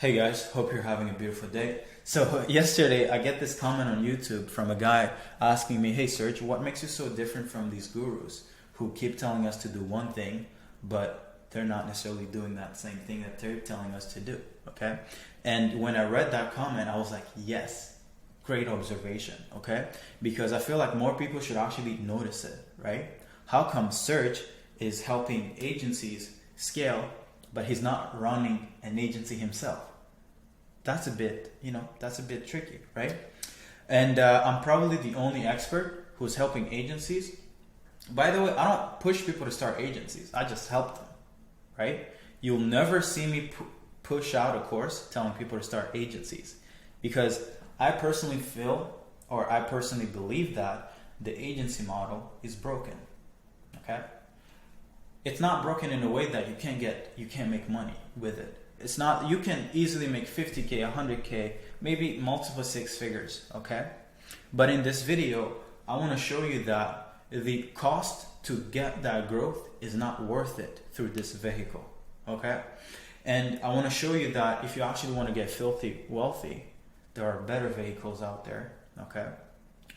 Hey guys, hope you're having a beautiful day. So yesterday I get this comment on YouTube from a guy asking me, "Hey Serge, what makes you so different from these gurus who keep telling us to do one thing, but they're not necessarily doing that same thing that they're telling us to do?" Okay? And when I read that comment, I was like, yes, great observation, okay? Because I feel like more people should actually notice it, right? How come Serge is helping agencies scale, but he's not running an agency himself? That's a bit, that's a bit tricky, right? And I'm probably the only expert who's helping agencies. By the way, I don't push people to start agencies. I just help them, right? You'll never see me push out a course telling people to start agencies, because I personally feel, or I personally believe that the agency model is broken, okay? It's not broken in a way that you can't make money with it. It's not, you can easily make 50K, 100K, maybe multiple six figures, okay? But in this video, I want to show you that the cost to get that growth is not worth it through this vehicle, okay? And I want to show you that if you actually want to get filthy wealthy, there are better vehicles out there, okay?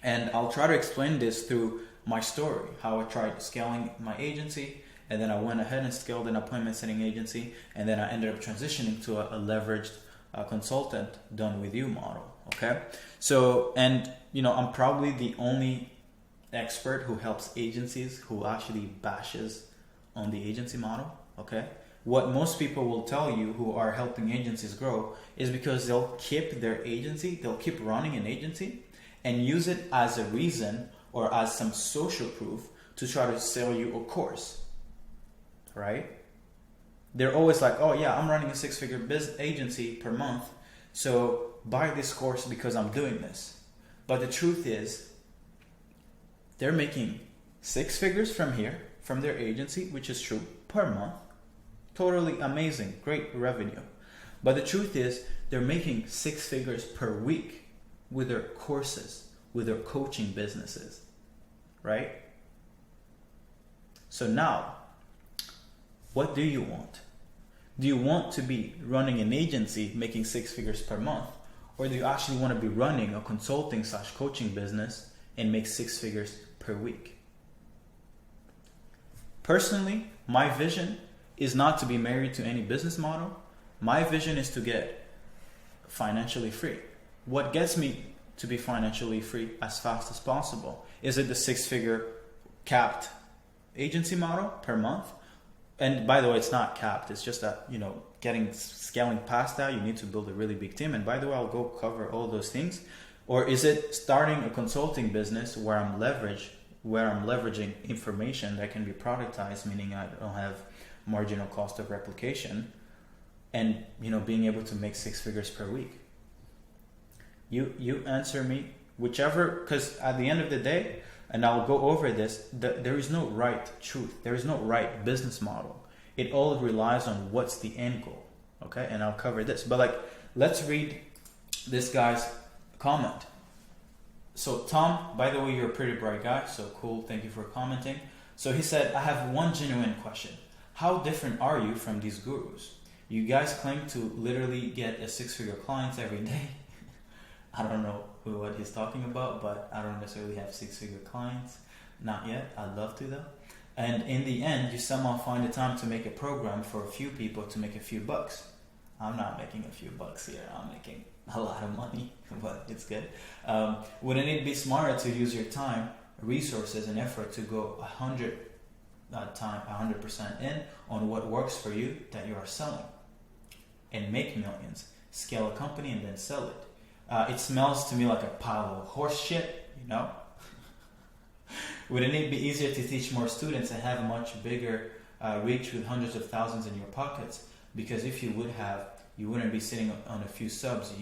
And I'll try to explain this through my story, how I tried scaling my agency, and then I went ahead and scaled an appointment setting agency, and then I ended up transitioning to a leveraged consultant done with you model, okay? So, and I'm probably the only expert who helps agencies who actually bashes on the agency model, okay? What most people will tell you who are helping agencies grow is because they'll keep their agency, they'll keep running an agency and use it as a reason or as some social proof to try to sell you a course. Right? They're always like, "Oh yeah, I'm running a six-figure business agency per month, so buy this course because I'm doing this." But the truth is, they're making six figures from their agency, which is true, per month. Totally amazing, great revenue. But the truth is, they're making six figures per week with their courses, with their coaching businesses, right? So now, what do you want? Do you want to be running an agency making six figures per month? Or do you actually want to be running a consulting / coaching business and make six figures per week? Personally, my vision is not to be married to any business model. My vision is to get financially free. What gets me to be financially free as fast as possible? Is it the six-figure capped agency model per month? And by the way, it's not capped. It's just that, scaling past that, you need to build a really big team. And by the way, I'll go cover all those things. Or is it starting a consulting business where I'm leveraging information that can be productized, meaning I don't have marginal cost of replication, and being able to make six figures per week? You answer me, whichever, because at the end of the day, and I'll go over this, there is no right truth. There is no right business model. It all relies on what's the end goal, okay? And I'll cover this. But let's read this guy's comment. So Tom, by the way, you're a pretty bright guy, so cool. Thank you for commenting. So he said, "I have one genuine question. How different are you from these gurus? You guys claim to literally get a six-figure clients every day." I don't know what he's talking about, but I don't necessarily have six-figure clients. Not yet. I'd love to though. And in the end, you somehow find the time to make a program for a few people to make a few bucks. I'm not making a few bucks here. I'm making a lot of money, but it's good. Wouldn't it be smarter to use your time, resources, and effort to go 100% in on what works for you that you are selling and make millions, scale a company, and then sell it? It smells to me like a pile of horse shit, Wouldn't it be easier to teach more students and have a much bigger reach with hundreds of thousands in your pockets? Because if you would have, you wouldn't be sitting on a few subs,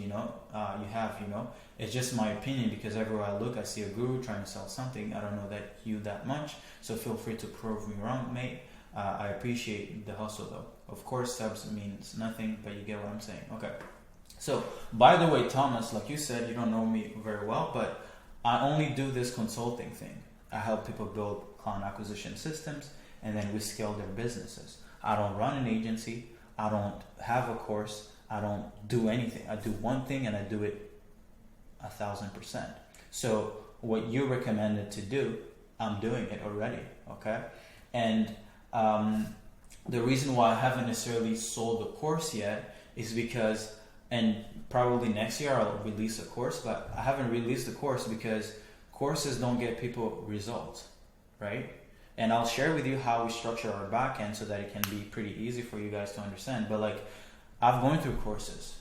It's just my opinion, because everywhere I look, I see a guru trying to sell something. I don't know that much, so feel free to prove me wrong, mate. I appreciate the hustle though. Of course, subs means nothing, but you get what I'm saying. Okay. So, by the way, Thomas, like you said, you don't know me very well, but I only do this consulting thing. I help people build client acquisition systems, and then we scale their businesses. I don't run an agency. I don't have a course. I don't do anything. I do one thing and I do it 1,000%. So what you recommended to do, I'm doing it already, okay? And the reason why I haven't necessarily sold the course yet is because, and probably next year I'll release a course, but I haven't released the course because courses don't get people results, right? And I'll share with you how we structure our backend so that it can be pretty easy for you guys to understand. But like, I've gone through courses.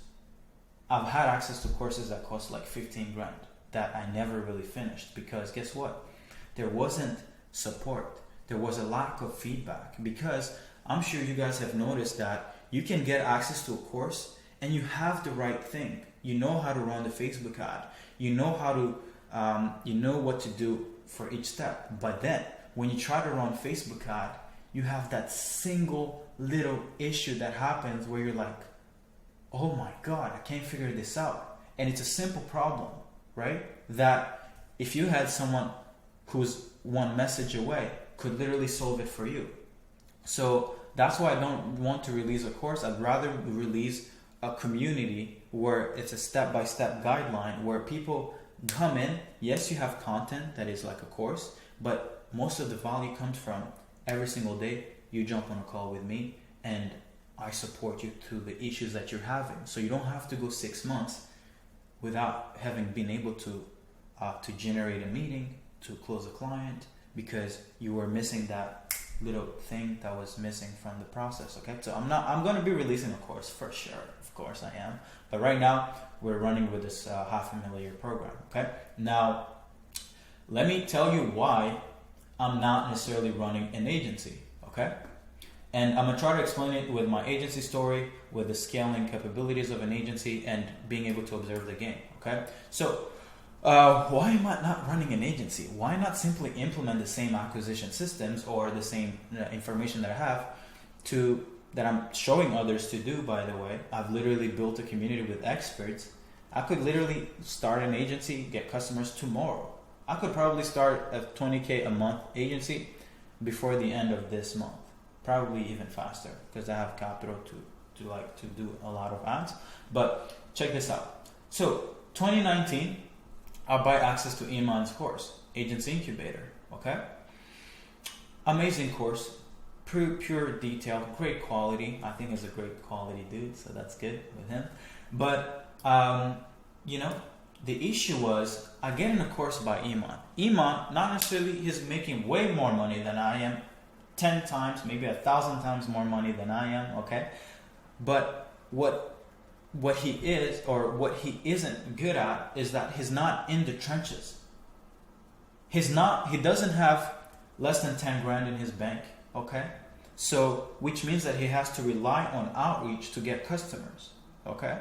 I've had access to courses that cost like 15 grand that I never really finished because guess what? There wasn't support. There was a lack of feedback because I'm sure you guys have noticed that you can get access to a course and you have the right thing. You know how to run the Facebook ad. You know how to, you know what to do for each step. But then when you try to run Facebook ad, you have that single little issue that happens where you're like, oh my God, I can't figure this out. And it's a simple problem, right? That if you had someone who's one message away could literally solve it for you. So that's why I don't want to release a course. I'd rather release a community where it's a step-by-step guideline where people come in. Yes, you have content that is like a course, but most of the value comes from every single day you jump on a call with me and I support you through the issues that you're having. So you don't have to go 6 months without having been able to generate a meeting, to close a client, because you were missing that little thing that was missing from the process. Okay, so I'm going to be releasing a course for sure. Of course I am. But right now we're running with this $500,000 program. Okay, now let me tell you why I'm not necessarily running an agency. Okay. And I'm going to try to explain it with my agency story, with the scaling capabilities of an agency and being able to observe the game, okay? So, why am I not running an agency? Why not simply implement the same acquisition systems or the same information that I have that I'm showing others to do, by the way? I've literally built a community with experts. I could literally start an agency, get customers tomorrow. I could probably start a $20K a month agency before the end of this month. Probably even faster because I have capital to do a lot of ads. But check this out. So 2019, I buy access to Iman's course, Agency Incubator. Okay, amazing course, pure detail, great quality. I think he's a great quality dude, so that's good with him. But you know, the issue was I get in a course by Iman. Iman, not necessarily he's making way more money than I am. 10 times, maybe 1,000 times more money than I am, okay? But what he is or what he isn't good at is that he's not in the trenches. He doesn't have less than 10 grand in his bank, okay? So, which means that he has to rely on outreach to get customers, okay?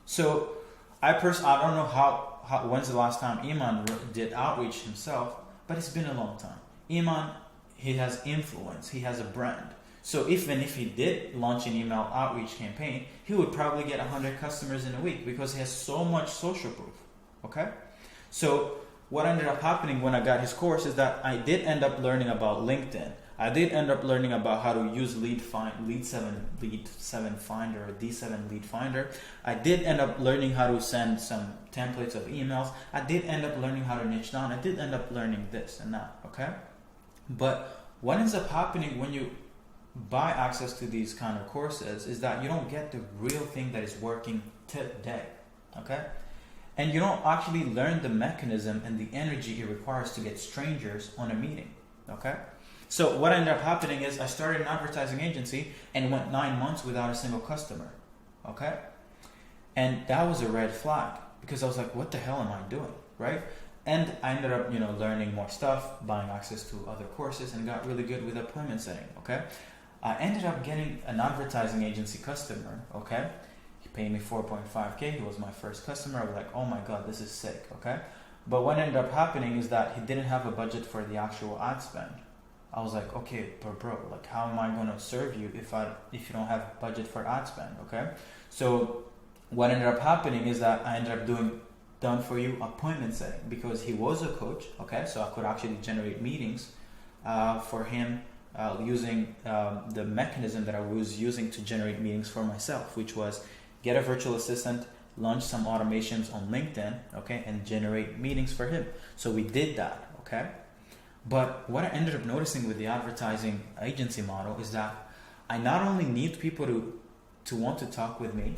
So, I don't know how when's the last time Iman did outreach himself, but it's been a long time. Iman, he has influence, he has a brand. So even if he did launch an email outreach campaign, he would probably get 100 customers in a week because he has so much social proof, okay? So what ended up happening when I got his course is that I did end up learning about LinkedIn. I did end up learning about how to use Lead7 Finder or D7 Lead Finder. I did end up learning how to send some templates of emails. I did end up learning how to niche down. I did end up learning this and that, okay? But what ends up happening when you buy access to these kind of courses is that you don't get the real thing that is working today, okay? And you don't actually learn the mechanism and the energy it requires to get strangers on a meeting, okay? So what ended up happening is I started an advertising agency and went 9 months without a single customer, okay? And that was a red flag because I was like, what the hell am I doing, right? And I ended up, learning more stuff, buying access to other courses, and got really good with appointment setting, okay? I ended up getting an advertising agency customer, okay? He paid me 4.5K. He was my first customer. I was like, oh my God, this is sick, okay? But what ended up happening is that he didn't have a budget for the actual ad spend. I was like, okay, bro, like how am I going to serve you if you don't have budget for ad spend, okay? So what ended up happening is that I ended up doing done for you appointment setting because he was a coach, okay? So I could actually generate meetings for him using the mechanism that I was using to generate meetings for myself, which was get a virtual assistant, launch some automations on LinkedIn, okay, and generate meetings for him. So we did that, okay? But what I ended up noticing with the advertising agency model is that I not only need people to want to talk with me,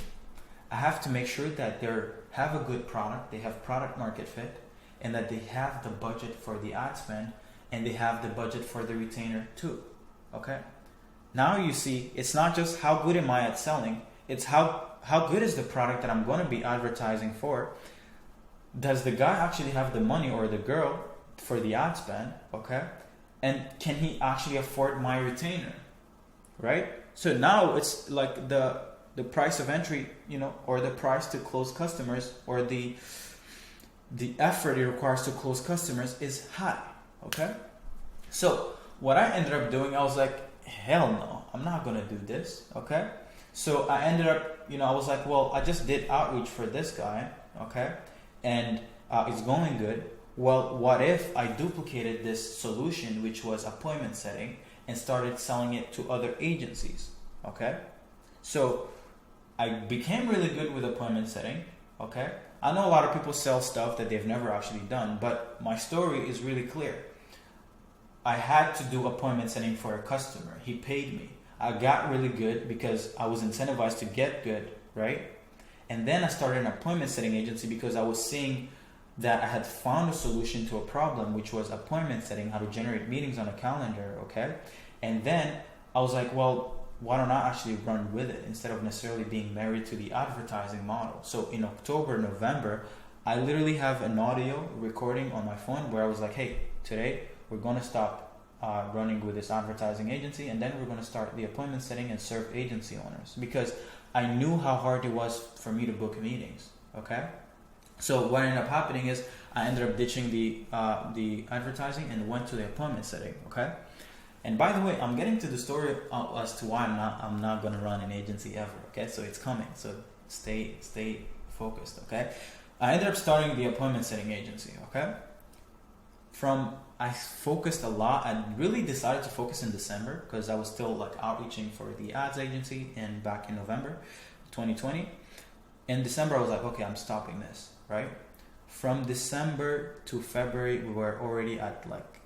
I have to make sure that they have a good product, they have product market fit, and that they have the budget for the ad spend, and they have the budget for the retainer too, okay? Now you see, it's not just how good am I at selling, it's how good is the product that I'm going to be advertising for. Does the guy actually have the money, or the girl, for the ad spend, okay? And can he actually afford my retainer, right? So now it's like the price of entry, you know, or the price to close customers, or the effort it requires to close customers is high, okay? So what I ended up doing, I was like, hell no, I'm not gonna do this, okay? So I ended up, you know, I was like, well, I just did outreach for this guy, okay? And it's going good. Well, what if I duplicated this solution, which was appointment setting, and started selling it to other agencies, okay? So I became really good with appointment setting, okay? I know a lot of people sell stuff that they've never actually done, but my story is really clear. I had to do appointment setting for a customer. He paid me. I got really good because I was incentivized to get good, right? And then I started an appointment setting agency because I was seeing that I had found a solution to a problem, which was appointment setting, how to generate meetings on a calendar, okay? And then I was like, well, why don't I actually run with it instead of necessarily being married to the advertising model? So in October, November, I literally have an audio recording on my phone where I was like, hey, today we're going to stop running with this advertising agency, and then we're going to start the appointment setting and serve agency owners, because I knew how hard it was for me to book meetings, okay? So what ended up happening is I ended up ditching the advertising and went to the appointment setting, okay? And by the way, I'm getting to the story as to why I'm not going to run an agency ever, okay? So it's coming, so stay focused, okay? I ended up starting the appointment setting agency, okay? I focused a lot. I really decided to focus in December because I was still like outreaching for the ads agency, and back in November 2020. In December, I was like, okay, I'm stopping this, right? From December to February, we were already at like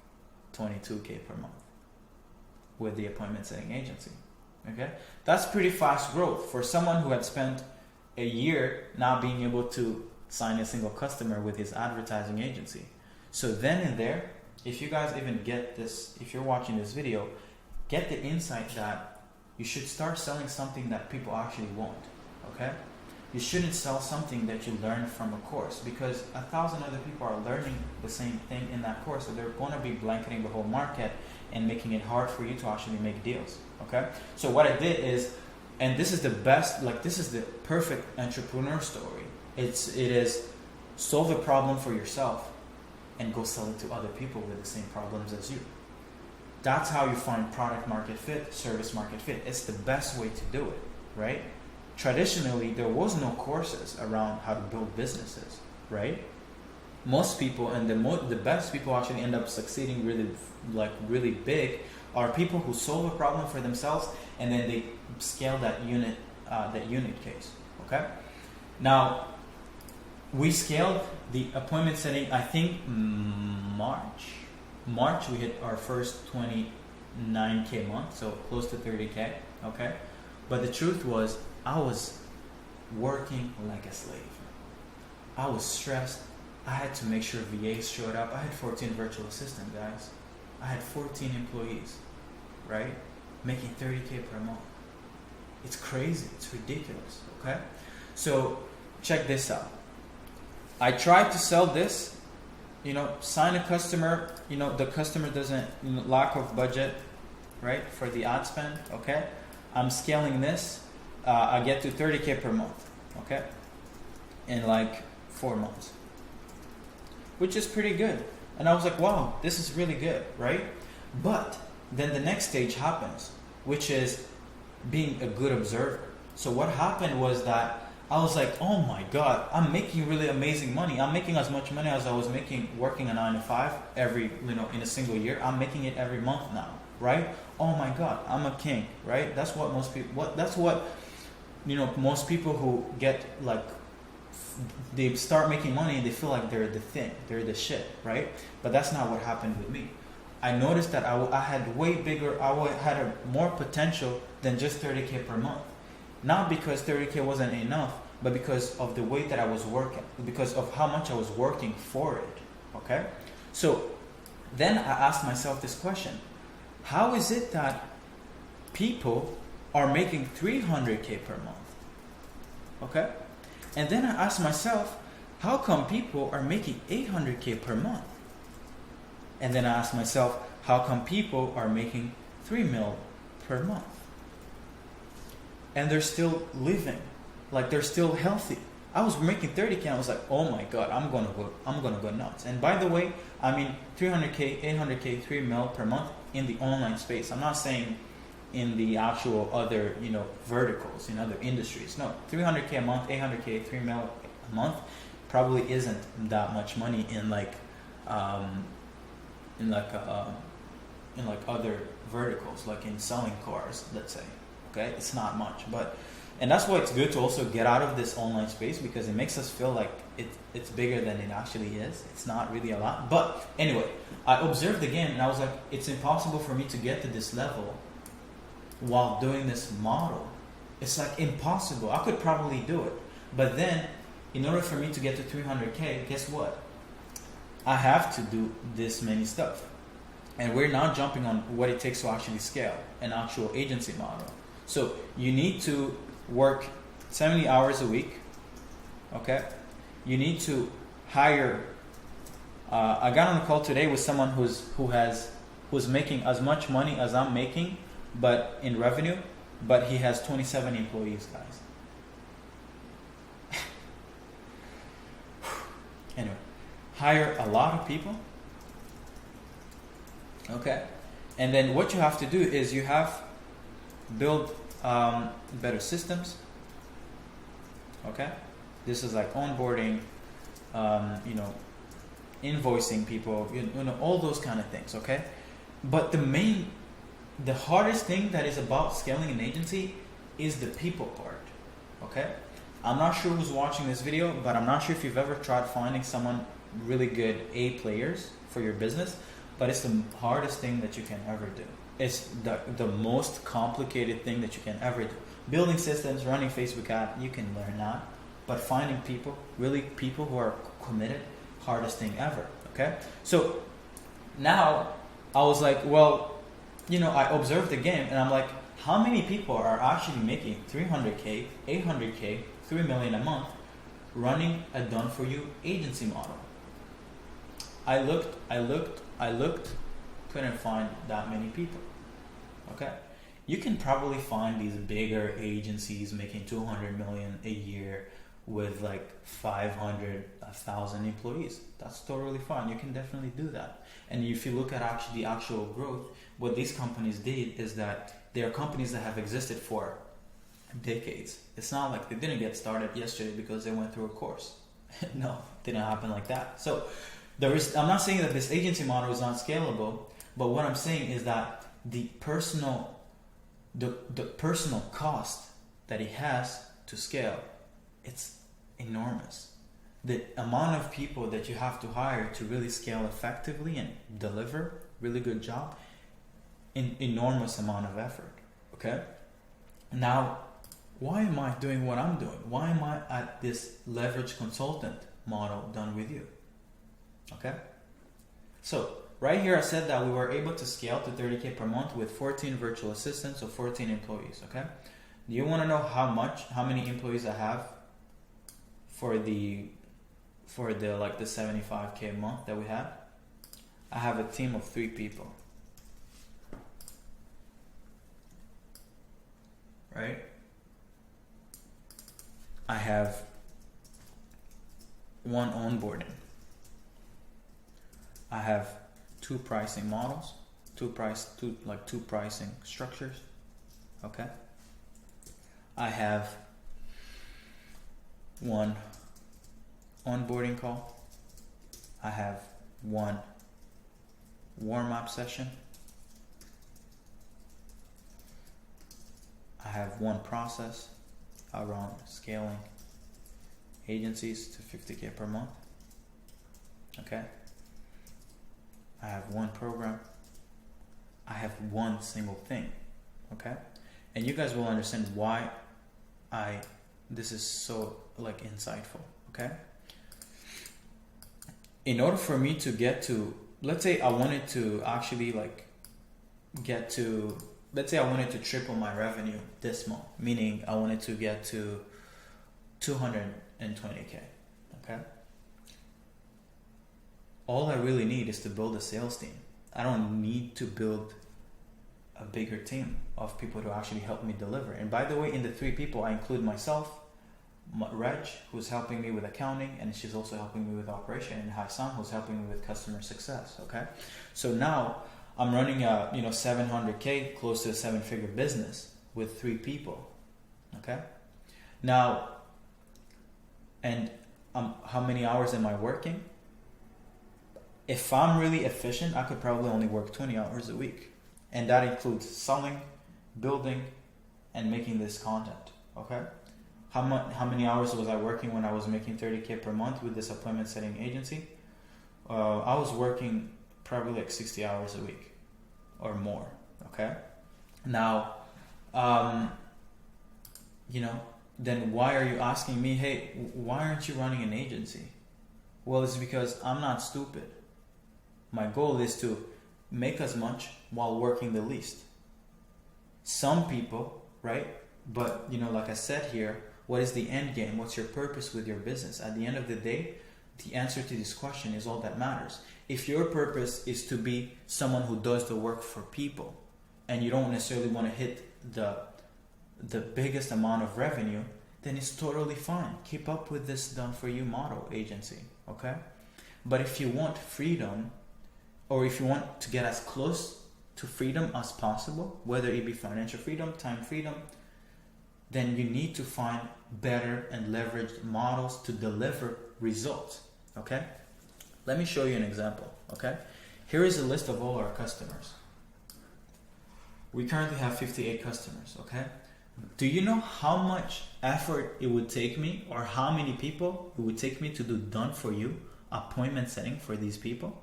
22K per month with the appointment setting agency, okay? That's pretty fast growth for someone who had spent a year not being able to sign a single customer with his advertising agency. So then and there, if you guys even get this, if you're watching this video, get the insight that you should start selling something that people actually want, okay? You shouldn't sell something that you learn from a course, because 1,000 other people are learning the same thing in that course, so they're going to be blanketing the whole market and making it hard for you to actually make deals, okay? So what I did is, and this is the best, like this is the perfect entrepreneur story. It is solve a problem for yourself and go sell it to other people with the same problems as you. That's how you find product market fit, service market fit. It's the best way to do it, right? Traditionally, there was no courses around how to build businesses, right? Most people, and the best people actually end up succeeding really big, are people who solve a problem for themselves and then they scale that unit case, okay? Now, we scaled the appointment setting, I think March we hit our first 29K month, so close to 30K, okay? But the truth was, I was working like a slave. I was stressed. I had to make sure VAs showed up. I had 14 virtual assistants, guys. I had 14 employees, right? Making 30K per month. It's crazy. It's ridiculous, okay? So check this out. I tried to sell this, sign a customer, the customer doesn't, lack of budget, right, for the ad spend, okay? I'm scaling this, I get to 30K per month, okay? In like 4 months, which is pretty good. And I was like, wow, this is really good, right? But then the next stage happens, which is being a good observer. So what happened was that I was like, oh my God, I'm making really amazing money. I'm making as much money as I was making working a 9 to 5 in a single year. I'm making it every month now, right? Oh my God, I'm a king, right? That's what most people, that's what most people who get like, they start making money and they feel like they're the thing, they're the shit, right? But that's not what happened with me. I noticed that I had way bigger, had more potential than just 30K per month. Not because 30K wasn't enough, but because of the way that I was working, because of how much I was working for it, okay? So then I asked myself this question: how is it that people are making 300K per month, okay? And then I asked myself, how come people are making 800K per month? And then I asked myself, how come people are making 3 mil per month? And they're still living, like they're still healthy. I was making 30K and I was like, oh my God, I'm gonna go nuts. And by the way, I mean 300K, 800K, 3 mil per month in the online space. I'm not saying in the actual other, verticals, in other industries. No, 300K a month, 800K, 3 mil a month probably isn't that much money in other verticals, like in selling cars, let's say. Okay, it's not much, and that's why it's good to also get out of this online space, because it makes us feel like it's bigger than it actually is. It's not really a lot. But anyway, I observed the game and I was like, it's impossible for me to get to this level while doing this model. It's like impossible. I could probably do it, but then in order for me to get to 300K, guess what? I have to do this many stuff. And we're now jumping on what it takes to actually scale an actual agency model. So you need to work 70 hours a week, okay? You need to hire. I got on a call today with someone who's making as much money as I'm making, but in revenue, but he has 27 employees, guys. Anyway, hire a lot of people, okay? And then what you have to do is you have build better systems, okay? This is like onboarding, invoicing people, all those kind of things, okay? But the hardest thing that is about scaling an agency is the people part, okay? I'm not sure who's watching this video, but I'm not sure if you've ever tried finding someone really good A players for your business, but it's the hardest thing that you can ever do. It's the most complicated thing that you can ever do. Building systems, running Facebook ad, you can learn that. But finding people, really people who are committed, hardest thing ever, okay? So now I was like, well, I observed the game and I'm like, how many people are actually making 300K, 800K, 3 million a month running a done-for-you agency model? I looked, couldn't find that many people, okay? You can probably find these bigger agencies making 200 million a year with like 500, 1,000 employees. That's totally fine. You can definitely do that. And if you look at actually the actual growth, what these companies did is that they are companies that have existed for decades. It's not like they didn't get started yesterday because they went through a course. No, it didn't happen like that. So I'm not saying that this agency model is not scalable, but what I'm saying is that the personal cost that it has to scale, it's enormous. The amount of people that you have to hire to really scale effectively and deliver really good job, an enormous amount of effort, okay? Now, why am I doing what I'm doing? Why am I at this leverage consultant model done with you? Okay? So, right here I said that we were able to scale to 30K per month with 14 virtual assistants, so 14 employees, okay? Do you want to know how many employees I have for the 75K a month that we have? I have a team of 3 people. Right? I have 1 onboarding. I have 2 pricing models, 2 pricing structures. Okay? I have 1 onboarding call. I have 1 warm-up session. I have 1 process. around scaling agencies to 50K per month. Okay. I have one program. I have one single thing. Okay. And you guys will understand why this is so like insightful. Okay. In order for me to get to, let's say I wanted to actually like get to, let's say I wanted to triple my revenue this month, meaning I wanted to get to 220K. Okay. All I really need is to build a sales team. I don't need to build a bigger team of people to actually help me deliver. And by the way, in the 3 people, I include myself, Reg, who's helping me with accounting, and she's also helping me with operation, and Haisam, who's helping me with customer success. Okay. So now I'm running a 700K, close to a 7-figure business with 3 people. Okay. Now, and how many hours am I working? If I'm really efficient, I could probably only work 20 hours a week. And that includes selling, building, and making this content. Okay? How many hours was I working when I was making 30K per month with this appointment setting agency? I was working probably like 60 hours a week or more. Okay? Now, then why are you asking me, hey, why aren't you running an agency? Well, it's because I'm not stupid. My goal is to make as much while working the least. Some people, right? But, like I said here, what is the end game? What's your purpose with your business? At the end of the day, the answer to this question is all that matters. If your purpose is to be someone who does the work for people, and you don't necessarily want to hit the biggest amount of revenue, then it's totally fine. Keep up with this done for you model agency, okay? But if you want freedom, or if you want to get as close to freedom as possible, whether it be financial freedom, time freedom, then you need to find better and leveraged models to deliver results, okay? Let me show you an example, okay? Here is a list of all our customers. We currently have 58 customers, okay? Do you know how much effort it would take me, or how many people it would take me to do done for you appointment setting for these people,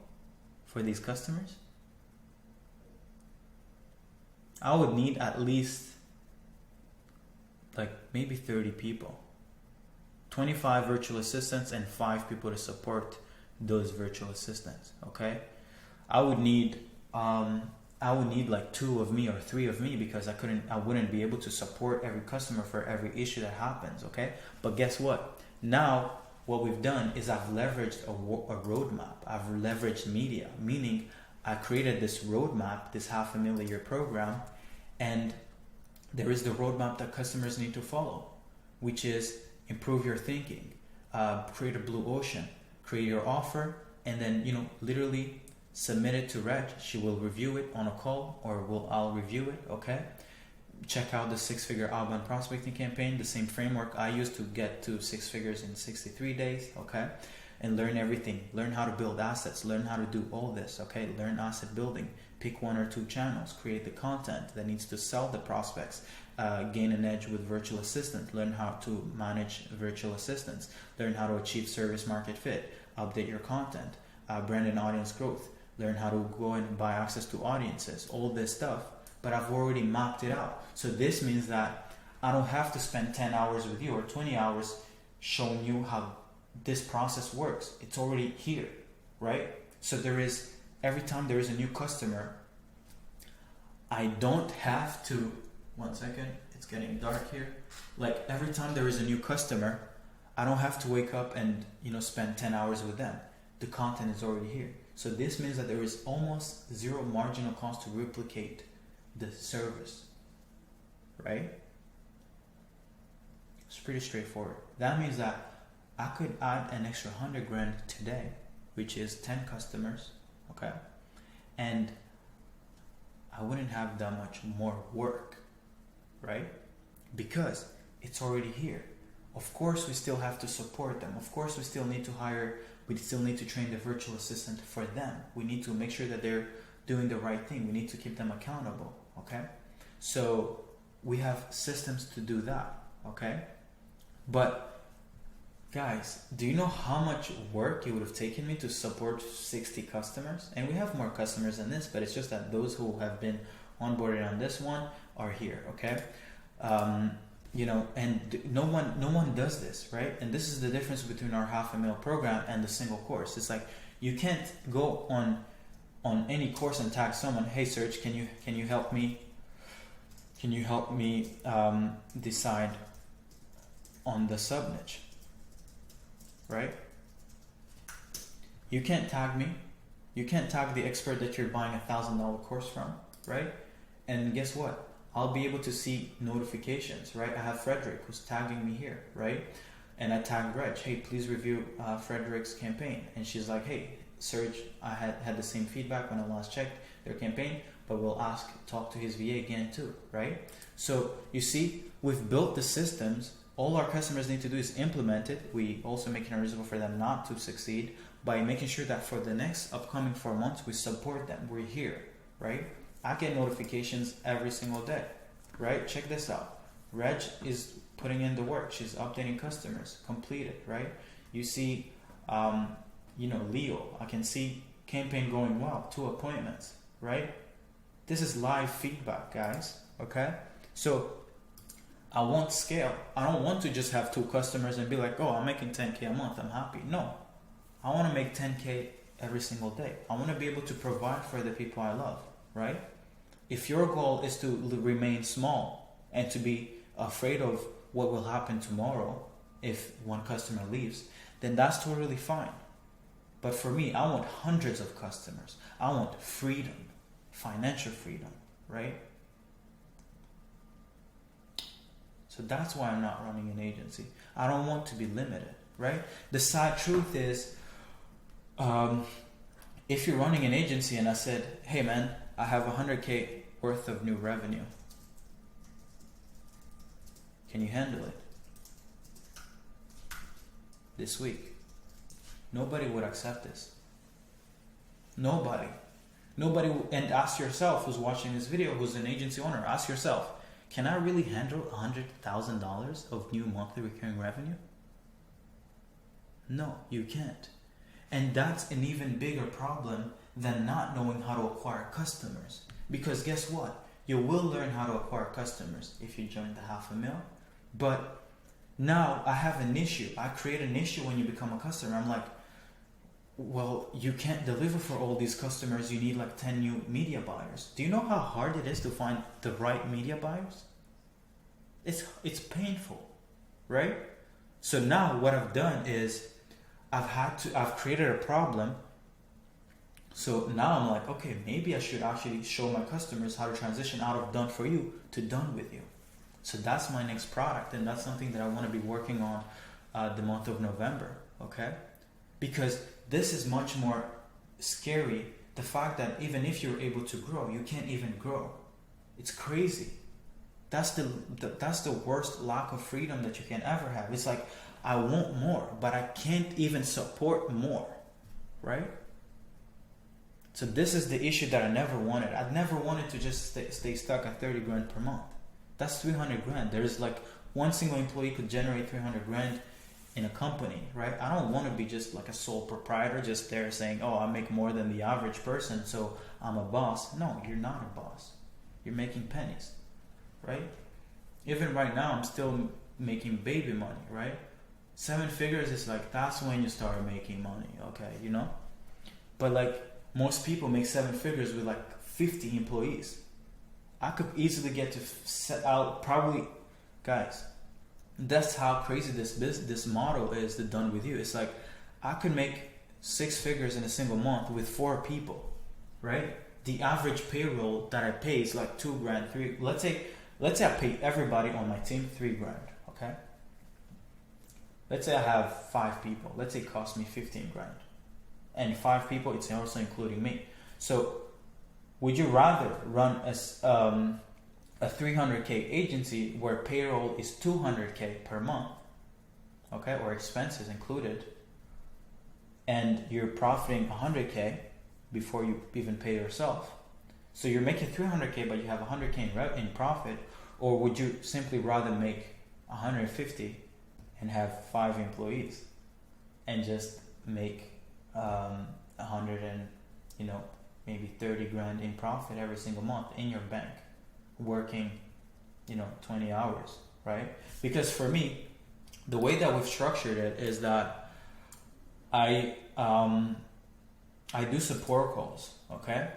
for these customers? I would need at least like maybe 30 people, 25 virtual assistants, and 5 people to support those virtual assistants. Okay, I would need like 2 of me or 3 of me, because I wouldn't be able to support every customer for every issue that happens. Okay, but guess what? Now what we've done is I've leveraged a roadmap. I've leveraged media, meaning I created this roadmap, this $500,000 program, and there is the roadmap that customers need to follow, which is improve your thinking, create a blue ocean, create your offer, and then literally submit it to Reg. She will review it on a call, or I'll review it. Okay. Check out the 6-figure outbound prospecting campaign, the same framework I used to get to 6 figures in 63 days, okay? And learn everything. Learn how to build assets. Learn how to do all this, okay? Learn asset building. Pick 1 or 2 channels. Create the content that needs to sell the prospects. Gain an edge with virtual assistant. Learn how to manage virtual assistants. Learn how to achieve service market fit. Update your content. Brand and audience growth. Learn how to go and buy access to audiences. All this stuff. But I've already mapped it out. So this means that I don't have to spend 10 hours with you or 20 hours showing you how this process works. It's already here, right? So every time there is a new customer, I don't have to, one second, it's getting dark here. Like every time there is a new customer, I don't have to wake up and spend 10 hours with them. The content is already here. So this means that there is almost zero marginal cost to replicate the service, right? It's pretty straightforward. That means that I could add an extra 100 grand today, which is 10 customers, okay? And I wouldn't have that much more work, right? Because it's already here. Of course, we still have to support them. Of course, we still need to hire, we still need to train the virtual assistant for them. We need to make sure that they're doing the right thing. We need to keep them accountable, okay? So we have systems to do that, okay? But guys, do you know how much work it would have taken me to support 60 customers? And we have more customers than this, but it's just that those who have been onboarded on this one are here, okay? You know, and no one does this, right? And this is the difference between our $500,000 program and the single course. It's like you can't go on any course and tag someone, hey Serge, can you help me? Can you help me decide on the sub niche, right? You can't tag me. You can't tag the expert that you're buying $1,000 course from, right? And guess what? I'll be able to see notifications, right? I have Frederick who's tagging me here, right? And I tagged Reg, hey, please review Frederick's campaign. And she's like, hey, Serge, I had the same feedback when I last checked their campaign, but we'll talk to his VA again too, right? So you see, we've built the systems. All our customers need to do is implement it. We also make it unreasonable for them not to succeed by making sure that for the next upcoming 4 months, we support them. We're here, right? I get notifications every single day, right? Check this out. Reg is putting in the work. She's updating customers, completed, right? You see, you know, Leo, I can see campaign going well, 2 appointments, right? This is live feedback, guys, okay? So I want scale. I don't want to just have 2 customers and be like, oh, I'm making 10K a month, I'm happy. No, I want to make 10K every single day. I want to be able to provide for the people I love, right? If your goal is to remain small and to be afraid of what will happen tomorrow if one customer leaves, then that's totally fine. But for me, I want hundreds of customers. I want freedom, financial freedom, right? So that's why I'm not running an agency. I don't want to be limited, right? The sad truth is, if you're running an agency and I said, hey man, I have 100K worth of new revenue. Can you handle it this week? Nobody would accept this. Nobody. And ask yourself, who's watching this video, who's an agency owner, ask yourself, can I really handle $100,000 of new monthly recurring revenue? No, you can't. And that's an even bigger problem than not knowing how to acquire customers. Because guess what? You will learn how to acquire customers if you join the $500,000. But now I have an issue. I create an issue when you become a customer. I'm like, well, you can't deliver for all these customers. You need like 10 new media buyers. Do you know how hard it is to find the right media buyers? It's painful, right? So now what I've done is I've created a problem. So now I'm like, okay, maybe I should actually show my customers how to transition out of done for you to done with you. So that's my next product, and that's something that I want to be working on the month of November, okay? Because this is much more scary, the fact that even if you're able to grow, you can't even grow. It's crazy. That's the worst lack of freedom that you can ever have. It's like, I want more, but I can't even support more, right? So this is the issue that I never wanted. I'd never wanted to just stay stuck at 30 grand per month. That's 300 grand. There's like one single employee could generate 300 grand in a company, right? I don't want to be just like a sole proprietor, just there saying, oh, I make more than the average person, so I'm a boss. No, you're not a boss. You're making pennies, right? Even right now, I'm still making baby money, right? 7 figures is like, that's when you start making money, okay, you know? But like, most people make 7 figures with like 50 employees. I could easily get to set out probably, guys, that's how crazy this model is, the done with you. It's like, I could make 6 figures in a single month with 4 people, right? The average payroll that I pay is like 2 grand, 3. Let's say I pay everybody on my team 3 grand, okay? Let's say I have 5 people. Let's say it costs me 15 grand. And 5 people, it's also including me. So would you rather run a 300K agency where payroll is 200K per month, okay, or expenses included, and you're profiting 100K before you even pay yourself? So you're making 300K, but you have 100K in profit, or would you simply rather make 150 and have 5 employees and just make 100 and maybe 30 grand in profit every single month in your bank, working 20 hours, right? Because for me, the way that we've structured it is that I do support calls, okay?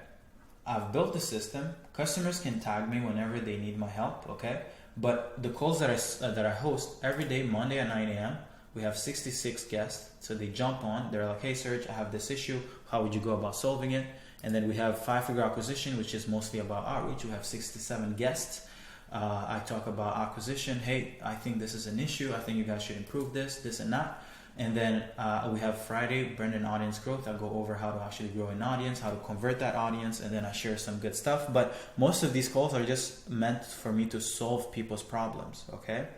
I've built the system. Customers can tag me whenever they need my help, okay? But the calls that I host every day, Monday at 9 a.m., we have 66 guests. So they jump on. They're like, hey, Serge, I have this issue. How would you go about solving it? And then we have 5-figure acquisition, which is mostly about outreach. We have 67 guests. I talk about acquisition. Hey, I think this is an issue. I think you guys should improve this and that. And then we have Friday, Brendan Audience Growth. I go over how to actually grow an audience, how to convert that audience, and then I share some good stuff. But most of these calls are just meant for me to solve people's problems, okay?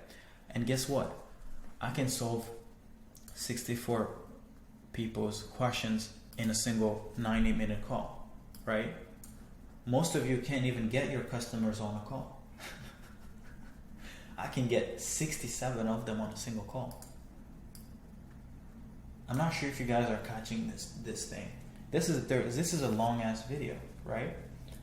And guess what? I can solve 64 people's questions in a single 90-minute call, right? Most of you can't even get your customers on a call. I can get 67 of them on a single call. I'm not sure if you guys are catching this thing. This is a long ass video, right?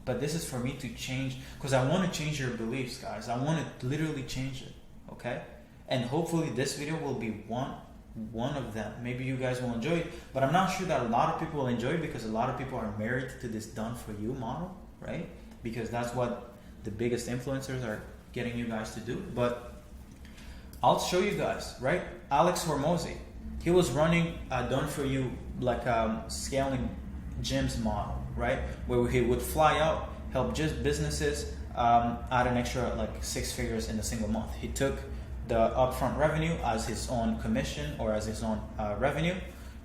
But this is for me to change, because I want to change your beliefs, guys. I want to literally change it, okay? And hopefully this video will be one of them. Maybe you guys will enjoy it, but I'm not sure that a lot of people will enjoy it, because a lot of people are married to this done for you model, right? Because that's what the biggest influencers are getting you guys to do. But I'll show you guys, right? Alex Hormozi, he was running a done for you, like scaling gyms model, right? Where he would fly out, help just businesses add an extra like 6 figures in a single month. He took the upfront revenue as his own commission or as his own revenue,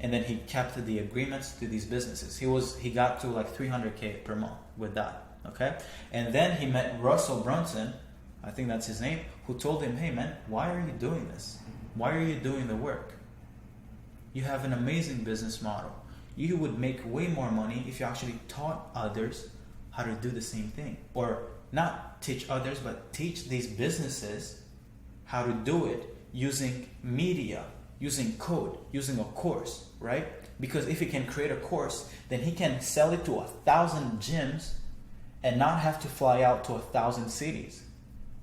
and then he kept the agreements to these businesses. He got to like 300K per month with that, okay? And then he met Russell Brunson, I think that's his name, who told him, hey man, why are you doing this? Why are you doing the work? You have an amazing business model. You would make way more money if you actually taught others how to do the same thing. Or not teach others, but teach these businesses how to do it using media, using code, using a course, right? Because if he can create a course, then he can sell it to 1,000 gyms and not have to fly out to 1,000 cities,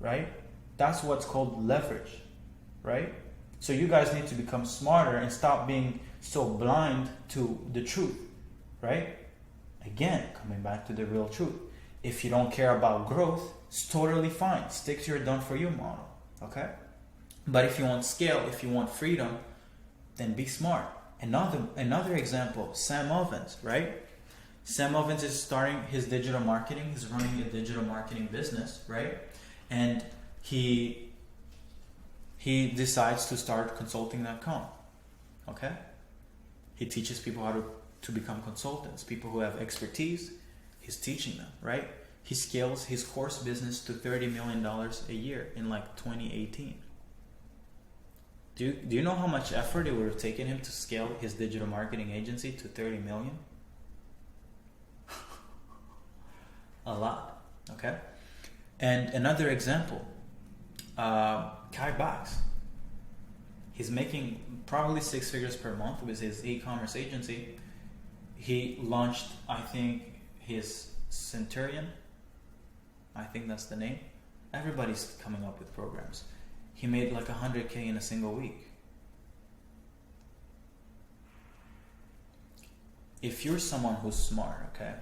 right? That's what's called leverage, right? So you guys need to become smarter and stop being so blind to the truth, right? Again, coming back to the real truth. If you don't care about growth, it's totally fine. Stick to your done for you model, okay? But if you want scale, if you want freedom, then be smart. Another example, Sam Ovens, right? Sam Ovens is starting his digital marketing. He's running a digital marketing business, right? And he decides to start consulting.com, okay? He teaches people how to become consultants, people who have expertise. He's teaching them, right? He scales his course business to $30 million a year in like 2018. Do you know how much effort it would have taken him to scale his digital marketing agency to 30 million? A lot, okay? And another example, Kai Bax. He's making probably 6 figures per month with his e-commerce agency. He launched, I think, his Centurion. I think that's the name. Everybody's coming up with programs. He made like 100K in a single week. If you're someone who's smart, okay,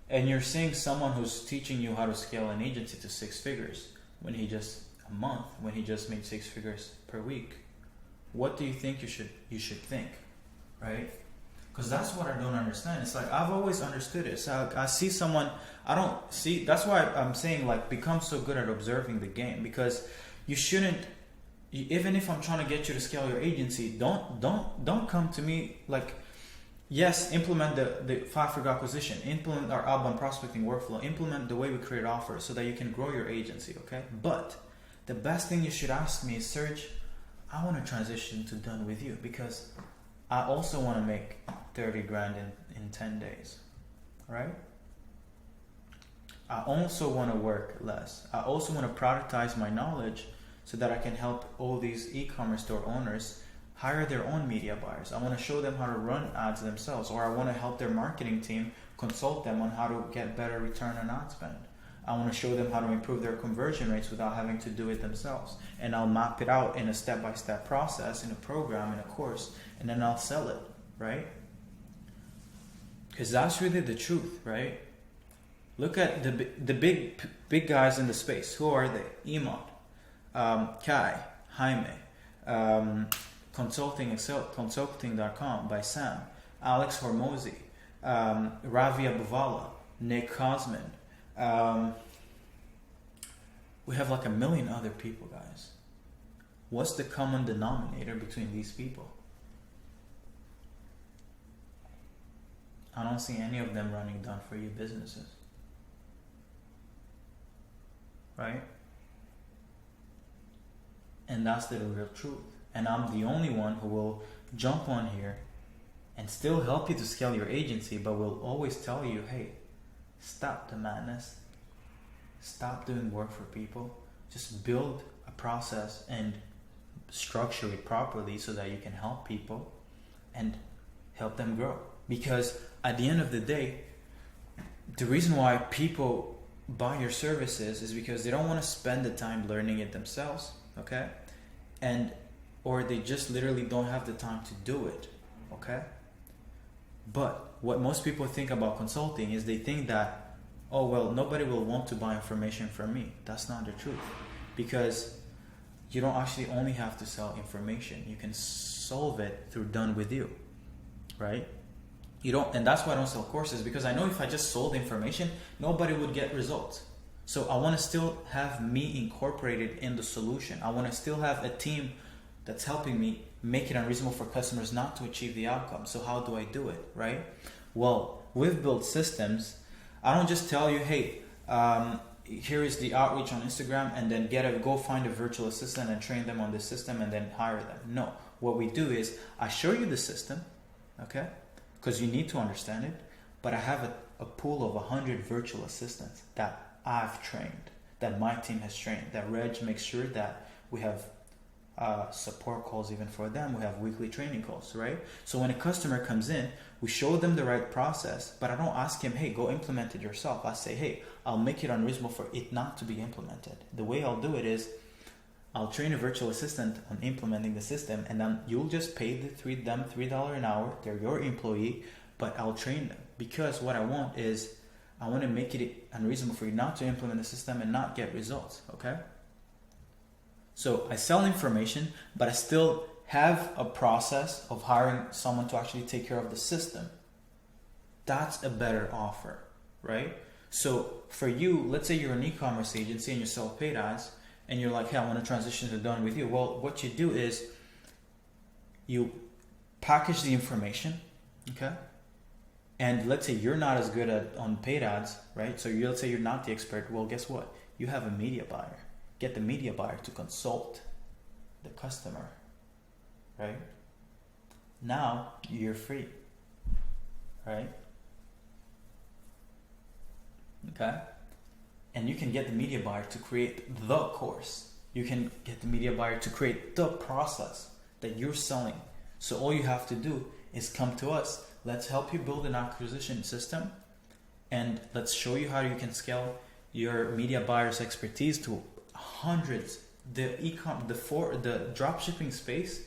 and you're seeing someone who's teaching you how to scale an agency to 6 figures when he just made 6 figures per week, what do you think you should think, right? Because that's what I don't understand. It's like I've always understood it. So I see someone, I don't see. That's why I'm saying like become so good at observing the game, because you shouldn't. Even if I'm trying to get you to scale your agency, don't come to me like. Yes, implement the 5-figure acquisition, implement our outbound prospecting workflow, implement the way we create offers so that you can grow your agency, okay? But the best thing you should ask me is, Serge, I want to transition to done with you because I also want to make 30 grand in 10 days, right? I also want to work less. I also want to productize my knowledge so that I can help all these e-commerce store owners hire their own media buyers. I want to show them how to run ads themselves, or I want to help their marketing team consult them on how to get better return on ad spend. I want to show them how to improve their conversion rates without having to do it themselves. And I'll map it out in a step-by-step process, in a program, in a course, and then I'll sell it, right? Because that's really the truth, right? Look at the big guys in the space. Who are they? Emot, Kai, Jaime, Consulting.com by Sam, Alex Hormozy, Ravi Abuvala, Nick Cosman. We have like a million other people, guys. What's the common denominator between these people? I don't see any of them running done for you businesses. Right? And that's the real truth. And I'm the only one who will jump on here and still help you to scale your agency, but will always tell you, hey, stop the madness. Stop doing work for people. Just build a process and structure it properly so that you can help people and help them grow. Because at the end of the day, the reason why people buy your services is because they don't want to spend the time learning it themselves, okay? Or they just literally don't have the time to do it, okay? But what most people think about consulting is they think that, oh, well, nobody will want to buy information from me. That's not the truth. Because you don't actually only have to sell information. You can solve it through done with you, right? And that's why I don't sell courses, because I know if I just sold information, nobody would get results. So I want to still have me incorporated in the solution. I want to still have a team that's helping me make it unreasonable for customers not to achieve the outcome. So how do I do it, right? Well, we've built systems. I don't just tell you, hey, here is the outreach on Instagram, and then go find a virtual assistant and train them on the system and then hire them. No, what we do is I show you the system, okay? Because you need to understand it, but I have a pool of 100 virtual assistants that I've trained, that my team has trained, that Reg makes sure that we have support calls even for them. We have weekly training calls, right? So when a customer comes in, we show them the right process, but I don't ask him, hey, go implement it yourself. I say, hey, I'll make it unreasonable for it not to be implemented. The way I'll do it is I'll train a virtual assistant on implementing the system, and then you'll just pay them $3 an hour. They're your employee, but I'll train them, because what I want is I want to make it unreasonable for you not to implement the system and not get results, okay? So I sell information, but I still have a process of hiring someone to actually take care of the system. That's a better offer, right? So for you, let's say you're an e-commerce agency and you sell paid ads, and you're like, hey, I want to transition to done with you. Well, what you do is you package the information, okay? And let's say you're not as good on paid ads, right? So let's say you're not the expert. Well, guess what? You have a media buyer. Get the media buyer to consult the customer, right? Now you're free, right? Okay? And you can get the media buyer to create the course. You can get the media buyer to create the process that you're selling. So all you have to do is come to us. Let's help you build an acquisition system, and let's show you how you can scale your media buyer's expertise to hundreds. The dropshipping space,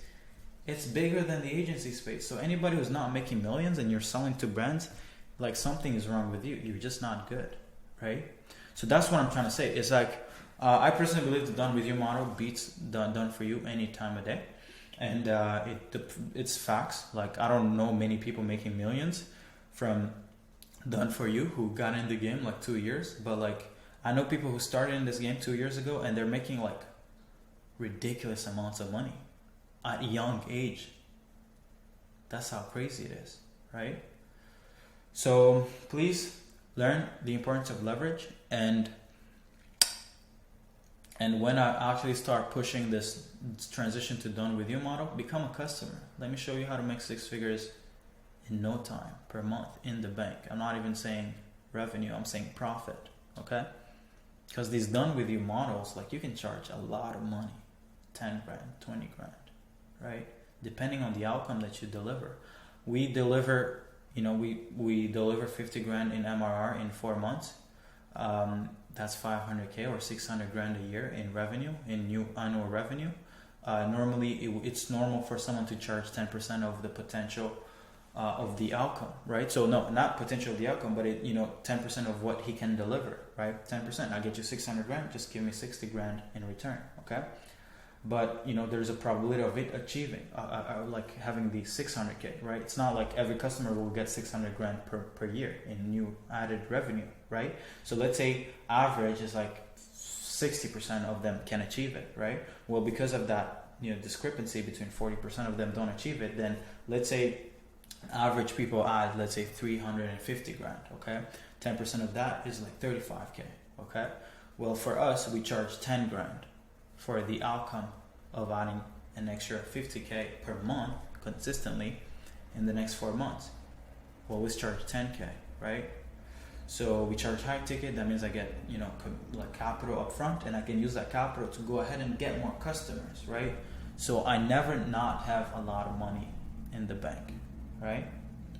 it's bigger than the agency space. So anybody who's not making millions and you're selling to brands, like something is wrong with you. You're just not good, right? So that's what I'm trying to say. It's like, I personally believe the done with you model beats done for you any time of day. And it's facts. Like, I don't know many people making millions from done for you who got in the game like 2 years. But like, I know people who started in this game 2 years ago and they're making like ridiculous amounts of money at a young age. That's how crazy it is, right? So please learn the importance of leverage, and when I actually start pushing this transition to done with you model, become a customer. Let me show you how to make 6 figures in no time per month in the bank. I'm not even saying revenue, I'm saying profit, okay? Because these done with you models, like, you can charge a lot of money, 10 grand, 20 grand, right? Depending on the outcome that you deliver. We deliver, we deliver 50 grand in MRR in 4 months. That's 500K or 600 grand a year in revenue, in new annual revenue. Normally, it's normal for someone to charge 10% of the potential of the outcome, right? So no, not potential of the outcome, but 10% of what he can deliver, right? 10%. I get you 600 grand, just give me 60 grand in return, okay? But there's a probability of it achieving, like having the 600K, right? It's not like every customer will get 600 grand per year in new added revenue, right? So let's say average is like 60% of them can achieve it, right? Well, because of that discrepancy between 40% of them don't achieve it, then let's say average people add, let's say 350 grand, okay? 10% of that is like 35K, okay? Well, for us, we charge 10 grand for the outcome of adding an extra 50K per month consistently in the next 4 months. Well, we charge 10K, right? So we charge high ticket. That means I get, like capital up front, and I can use that capital to go ahead and get more customers, right? So I never not have a lot of money in the bank, right?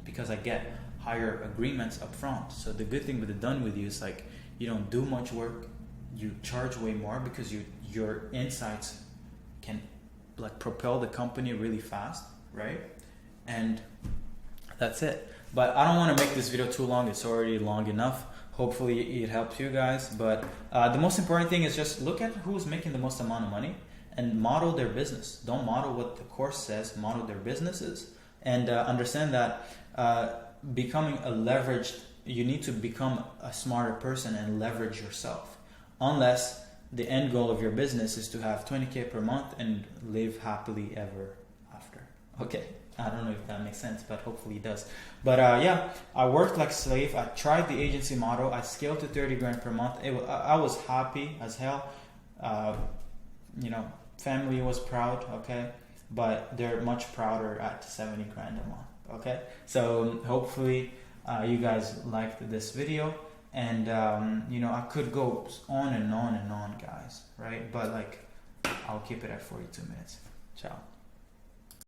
Because I get higher agreements up front. So the good thing with the Done With You is like, you don't do much work, you charge way more because your insights can like propel the company really fast, right? And that's it. But I don't want to make this video too long. It's already long enough. Hopefully it helps you guys. But the most important thing is just look at who's making the most amount of money and model their business. Don't model what the course says, model their businesses. And understand that becoming a leveraged, you need to become a smarter person and leverage yourself. Unless the end goal of your business is to have 20K per month and live happily ever after. Okay, I don't know if that makes sense, but hopefully it does. But yeah, I worked like a slave. I tried the agency model. I scaled to 30 grand per month. I was happy as hell. Family was proud, okay? But they're much prouder at 70 grand a month, okay? So hopefully you guys liked this video. And, I could go on and on and on, guys, right? But, I'll keep it at 42 minutes. Ciao.